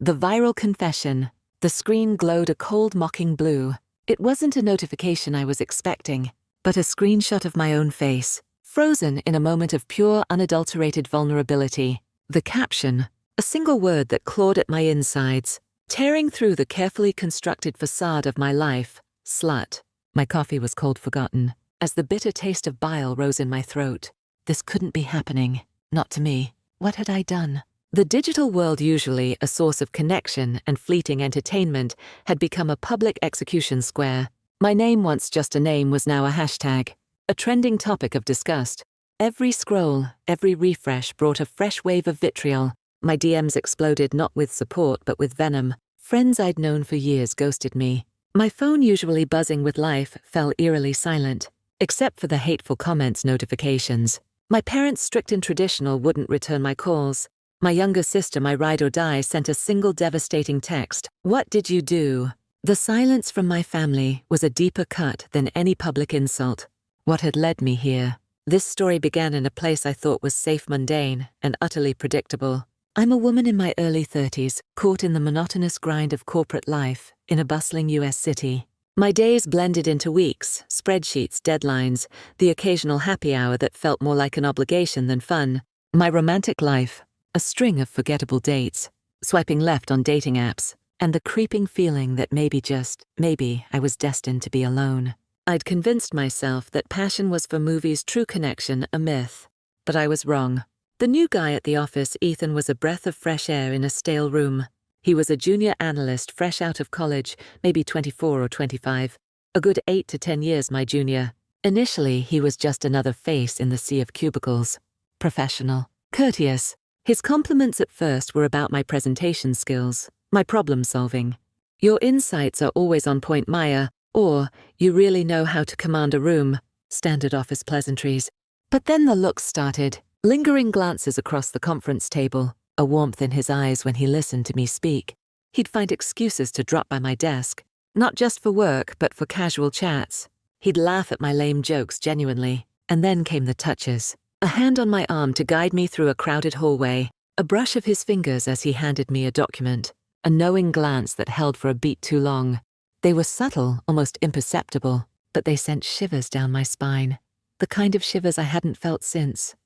The viral confession. The screen glowed a cold, mocking blue. It wasn't a notification I was expecting, but a screenshot of my own face, frozen in a moment of pure, unadulterated vulnerability. The caption, a single word that clawed at my insides, tearing through the carefully constructed facade of my life. Slut. My coffee was cold forgotten, as the bitter taste of bile rose in my throat. This couldn't be happening. Not to me. What had I done? The digital world, usually a source of connection and fleeting entertainment, had become a public execution square. My name, once just a name, was now a hashtag, a trending topic of disgust. Every scroll, every refresh brought a fresh wave of vitriol. My DMs exploded not with support but with venom. Friends I'd known for years ghosted me. My phone, usually buzzing with life, fell eerily silent, except for the hateful comments notifications. My parents, strict and traditional, wouldn't return my calls. My younger sister, my ride or die, sent a single devastating text. What did you do? The silence from my family was a deeper cut than any public insult. What had led me here? This story began in a place I thought was safe, mundane, and utterly predictable. I'm a woman in my early 30s, caught in the monotonous grind of corporate life in a bustling US city. My days blended into weeks, spreadsheets, deadlines, the occasional happy hour that felt more like an obligation than fun. My romantic life, a string of forgettable dates, swiping left on dating apps, and the creeping feeling that maybe, just maybe, I was destined to be alone. I'd convinced myself that passion was for movies, true connection a myth. But I was wrong. The new guy at the office, Ethan, was a breath of fresh air in a stale room. He was a junior analyst fresh out of college, maybe 24 or 25, a good 8 to 10 years my junior. Initially, he was just another face in the sea of cubicles. Professional, courteous. His compliments at first were about my presentation skills, my problem solving. Your insights are always on point, Maya, or you really know how to command a room, standard office pleasantries. But then the looks started, lingering glances across the conference table, a warmth in his eyes when he listened to me speak. He'd find excuses to drop by my desk, not just for work, but for casual chats. He'd laugh at my lame jokes genuinely, and then came the touches. A hand on my arm to guide me through a crowded hallway, a brush of his fingers as he handed me a document, a knowing glance that held for a beat too long. They were subtle, almost imperceptible, but they sent shivers down my spine, the kind of shivers I hadn't felt since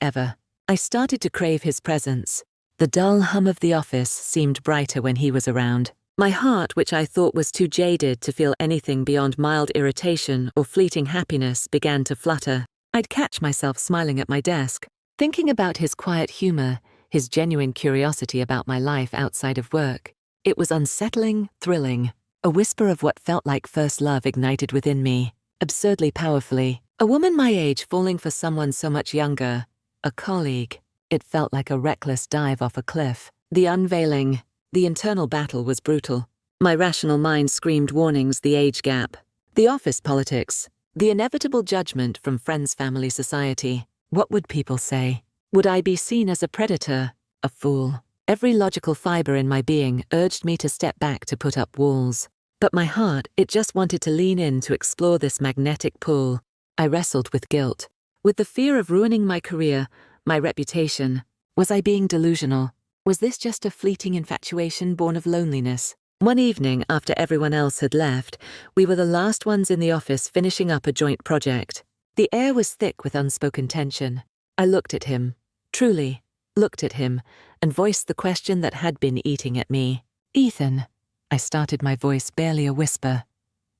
ever. I started to crave his presence. The dull hum of the office seemed brighter when he was around. My heart, which I thought was too jaded to feel anything beyond mild irritation or fleeting happiness, began to flutter. I'd catch myself smiling at my desk, thinking about his quiet humor, his genuine curiosity about my life outside of work. It was unsettling, thrilling, a whisper of what felt like first love ignited within me, absurdly powerfully. A woman my age falling for someone so much younger, a colleague. It felt like a reckless dive off a cliff. The unveiling, the internal battle was brutal. My rational mind screamed warnings: the age gap, the office politics, the inevitable judgment from friends, family, society. What would people say? Would I be seen as a predator, a fool? Every logical fiber in my being urged me to step back, to put up walls. But my heart, it just wanted to lean in to explore this magnetic pull. I wrestled with guilt, with the fear of ruining my career, my reputation. Was I being delusional? Was this just a fleeting infatuation born of loneliness? One evening, after everyone else had left, we were the last ones in the office finishing up a joint project. The air was thick with unspoken tension. I looked at him, truly looked at him, and voiced the question that had been eating at me. Ethan, I started, my voice barely a whisper.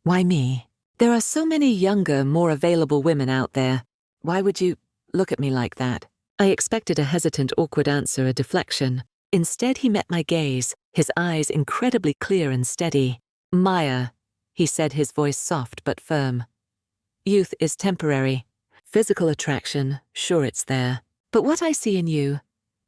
Why me? There are so many younger, more available women out there. Why would you look at me like that? I expected a hesitant, awkward answer, a deflection. Instead, he met my gaze, his eyes incredibly clear and steady. Maya, he said, his voice soft but firm. Youth is temporary. Physical attraction, sure, it's there. But what I see in you,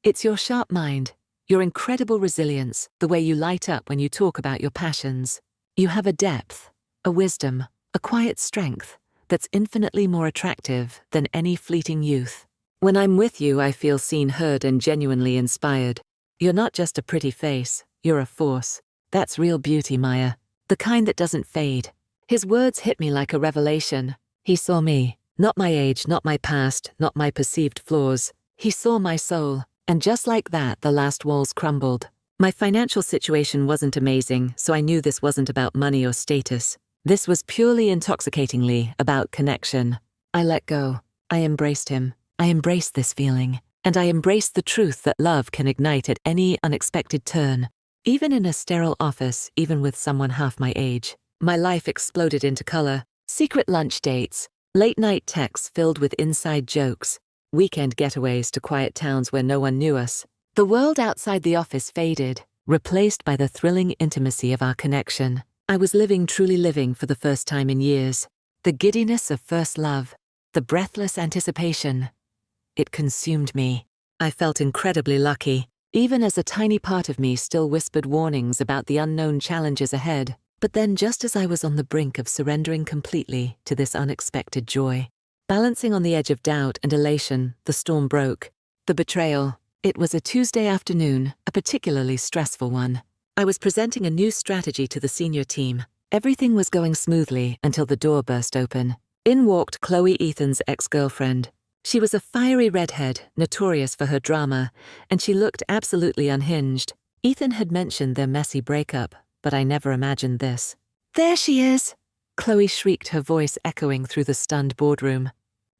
it's your sharp mind, your incredible resilience, the way you light up when you talk about your passions. You have a depth, a wisdom, a quiet strength that's infinitely more attractive than any fleeting youth. When I'm with you, I feel seen, heard, and genuinely inspired. You're not just a pretty face, you're a force. That's real beauty, Maya, the kind that doesn't fade. His words hit me like a revelation. He saw me, not my age, not my past, not my perceived flaws. He saw my soul, and just like that, the last walls crumbled. My financial situation wasn't amazing, so I knew this wasn't about money or status. This was purely intoxicatingly about connection. I let go. I embraced him. I embraced this feeling. And I embraced the truth that love can ignite at any unexpected turn. Even in a sterile office, even with someone half my age, my life exploded into color. Secret lunch dates, late-night texts filled with inside jokes, weekend getaways to quiet towns where no one knew us. The world outside the office faded, replaced by the thrilling intimacy of our connection. I was truly living for the first time in years. The giddiness of first love, the breathless anticipation. It consumed me. I felt incredibly lucky, even as a tiny part of me still whispered warnings about the unknown challenges ahead. But then, just as I was on the brink of surrendering completely to this unexpected joy, balancing on the edge of doubt and elation, the storm broke. The betrayal. It was a Tuesday afternoon, a particularly stressful one. I was presenting a new strategy to the senior team. Everything was going smoothly until the door burst open. In walked Chloe, Ethan's ex-girlfriend. She was a fiery redhead, notorious for her drama, and she looked absolutely unhinged. Ethan had mentioned their messy breakup, but I never imagined this. "There she is!" Chloe shrieked, her voice echoing through the stunned boardroom.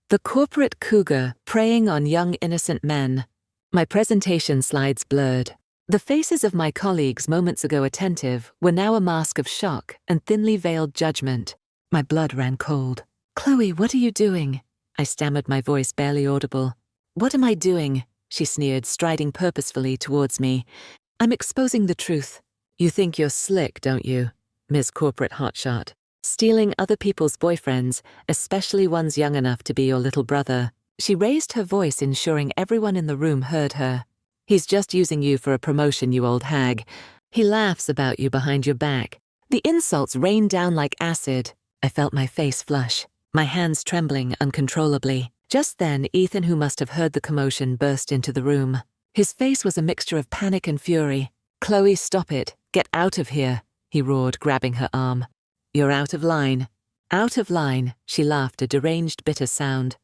The corporate cougar preying on young innocent men. My presentation slides blurred. The faces of my colleagues, moments ago attentive, were now a mask of shock and thinly veiled judgment. My blood ran cold. "Chloe, what are you doing?" I stammered, my voice barely audible. "What am I doing?" she sneered, striding purposefully towards me. "I'm exposing the truth." "You think you're slick, don't you, Ms. Corporate Hotshot? Stealing other people's boyfriends, especially ones young enough to be your little brother." She raised her voice, ensuring everyone in the room heard her. "He's just using you for a promotion, you old hag. He laughs about you behind your back." The insults rained down like acid. I felt my face flush, my hands trembling uncontrollably. Just then, Ethan, who must have heard the commotion, burst into the room. His face was a mixture of panic and fury. "Chloe, stop it. Get out of here," he roared, grabbing her arm. "You're out of line." "Out of line," she laughed, a deranged, bitter sound.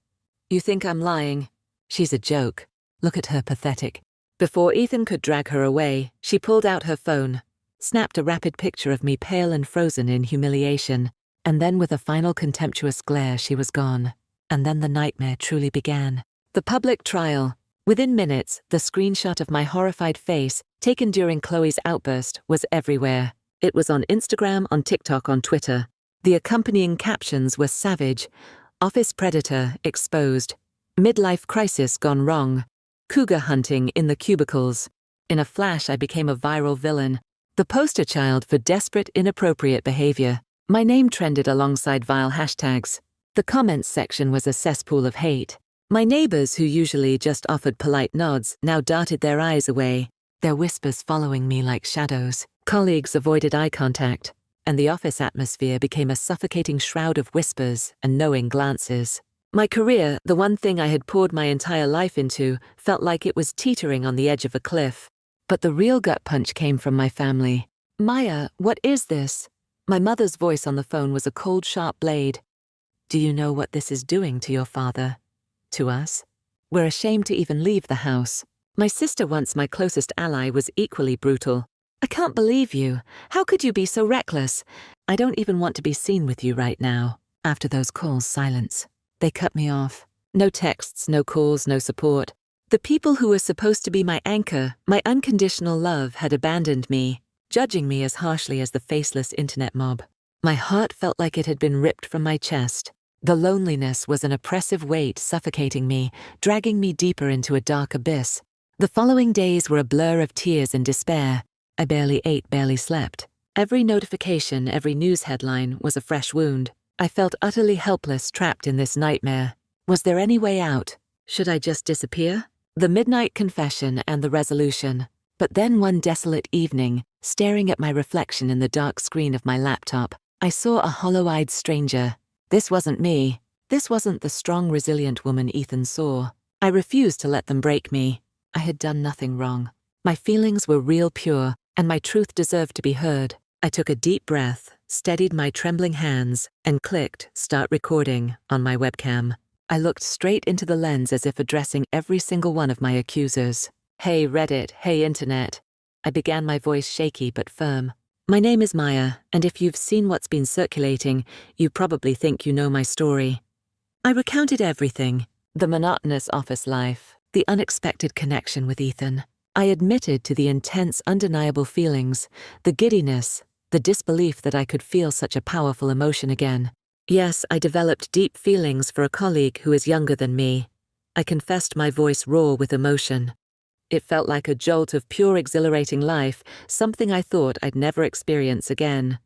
"You think I'm lying? She's a joke. Look at her, pathetic." Before Ethan could drag her away, she pulled out her phone, snapped a rapid picture of me, pale and frozen in humiliation, and then with a final contemptuous glare she was gone. And then the nightmare truly began. The public trial. Within minutes, the screenshot of my horrified face, taken during Chloe's outburst, was everywhere. It was on Instagram, on TikTok, on Twitter. The accompanying captions were savage. "Office predator exposed. Midlife crisis gone wrong. Cougar hunting in the cubicles." In a flash, I became a viral villain, the poster child for desperate, inappropriate behavior. My name trended alongside vile hashtags. The comments section was a cesspool of hate. My neighbors, who usually just offered polite nods, now darted their eyes away, their whispers following me like shadows. Colleagues avoided eye contact, and the office atmosphere became a suffocating shroud of whispers and knowing glances. My career, the one thing I had poured my entire life into, felt like it was teetering on the edge of a cliff. But the real gut punch came from my family. "Maya, what is this?" My mother's voice on the phone was a cold, sharp blade. "Do you know what this is doing to your father? To us? We're ashamed to even leave the house." My sister, once my closest ally, was equally brutal. "I can't believe you. How could you be so reckless? I don't even want to be seen with you right now." After those calls, silence. They cut me off. No texts, no calls, no support. The people who were supposed to be my anchor, my unconditional love, had abandoned me, judging me as harshly as the faceless internet mob. My heart felt like it had been ripped from my chest. The loneliness was an oppressive weight suffocating me, dragging me deeper into a dark abyss. The following days were a blur of tears and despair. I barely ate, barely slept. Every notification, every news headline was a fresh wound. I felt utterly helpless, trapped in this nightmare. Was there any way out? Should I just disappear? The midnight confession and the resolution. But then one desolate evening, staring at my reflection in the dark screen of my laptop, I saw a hollow-eyed stranger. This wasn't me. This wasn't the strong, resilient woman Ethan saw. I refused to let them break me. I had done nothing wrong. My feelings were real, pure, and my truth deserved to be heard. I took a deep breath, steadied my trembling hands, and clicked "Start recording" on my webcam. I looked straight into the lens as if addressing every single one of my accusers. "Hey Reddit, hey Internet. I began, my voice shaky but firm. My name is Maya, and if you've seen what's been circulating, you probably think you know my story. I recounted everything: the monotonous office life, the unexpected connection with Ethan. I admitted to the intense, undeniable feelings, the giddiness, the disbelief that I could feel such a powerful emotion again. Yes, I developed deep feelings for a colleague who is younger than me. I confessed, my voice raw with emotion. It felt like a jolt of pure, exhilarating life, something I thought I'd never experience again.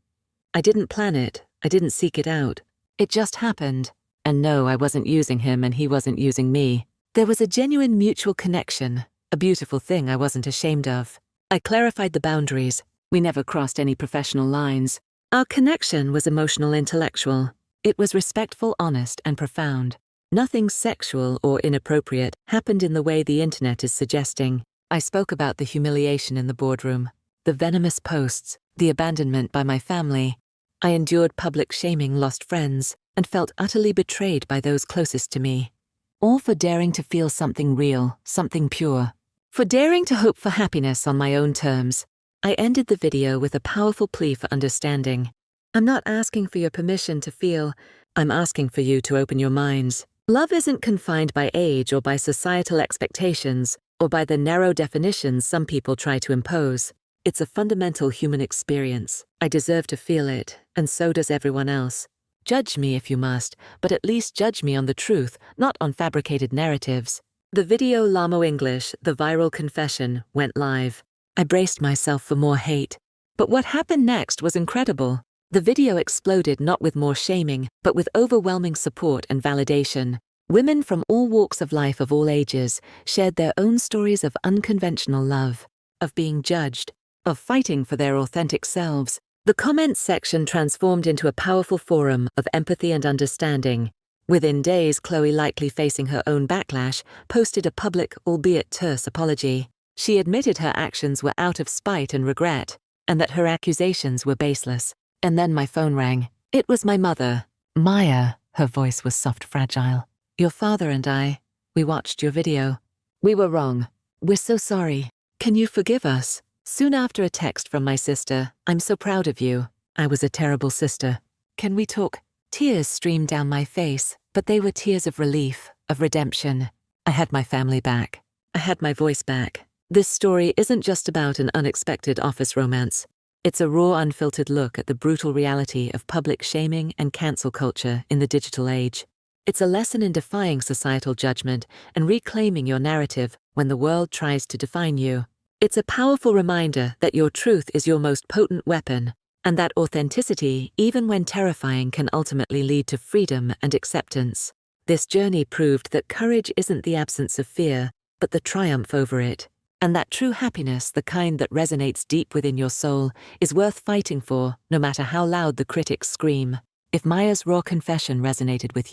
I didn't plan it, I didn't seek it out. It just happened. And no, I wasn't using him and he wasn't using me. There was a genuine mutual connection, a beautiful thing I wasn't ashamed of. I clarified the boundaries. We never crossed any professional lines. Our connection was emotional, intellectual. It was respectful, honest, and profound. Nothing sexual or inappropriate happened in the way the internet is suggesting. I spoke about the humiliation in the boardroom, the venomous posts, the abandonment by my family. I endured public shaming, lost friends, and felt utterly betrayed by those closest to me. All for daring to feel something real, something pure. For daring to hope for happiness on my own terms. I ended the video with a powerful plea for understanding. I'm not asking for your permission to feel, I'm asking for you to open your minds. Love isn't confined by age or by societal expectations or by the narrow definitions some people try to impose. It's a fundamental human experience. I deserve to feel it, and so does everyone else. Judge me if you must, but at least judge me on the truth, not on fabricated narratives. The video Lamo English, the viral confession, went live. I braced myself for more hate. But what happened next was incredible. The video exploded not with more shaming, but with overwhelming support and validation. Women from all walks of life, of all ages, shared their own stories of unconventional love, of being judged, of fighting for their authentic selves. The comments section transformed into a powerful forum of empathy and understanding. Within days, Chloe, likely facing her own backlash, posted a public, albeit terse, apology. She admitted her actions were out of spite and regret, and that her accusations were baseless. And then my phone rang. It was my mother. Maya, her voice was soft, fragile. Your father and I, we watched your video. We were wrong. We're so sorry. Can you forgive us? Soon after, a text from my sister. I'm so proud of you. I was a terrible sister. Can we talk? Tears streamed down my face, but they were tears of relief, of redemption. I had my family back. I had my voice back. This story isn't just about an unexpected office romance. It's a raw, unfiltered look at the brutal reality of public shaming and cancel culture in the digital age. It's a lesson in defying societal judgment and reclaiming your narrative when the world tries to define you. It's a powerful reminder that your truth is your most potent weapon, and that authenticity, even when terrifying, can ultimately lead to freedom and acceptance. This journey proved that courage isn't the absence of fear, but the triumph over it. And that true happiness, the kind that resonates deep within your soul, is worth fighting for, no matter how loud the critics scream. If Maya's raw confession resonated with you,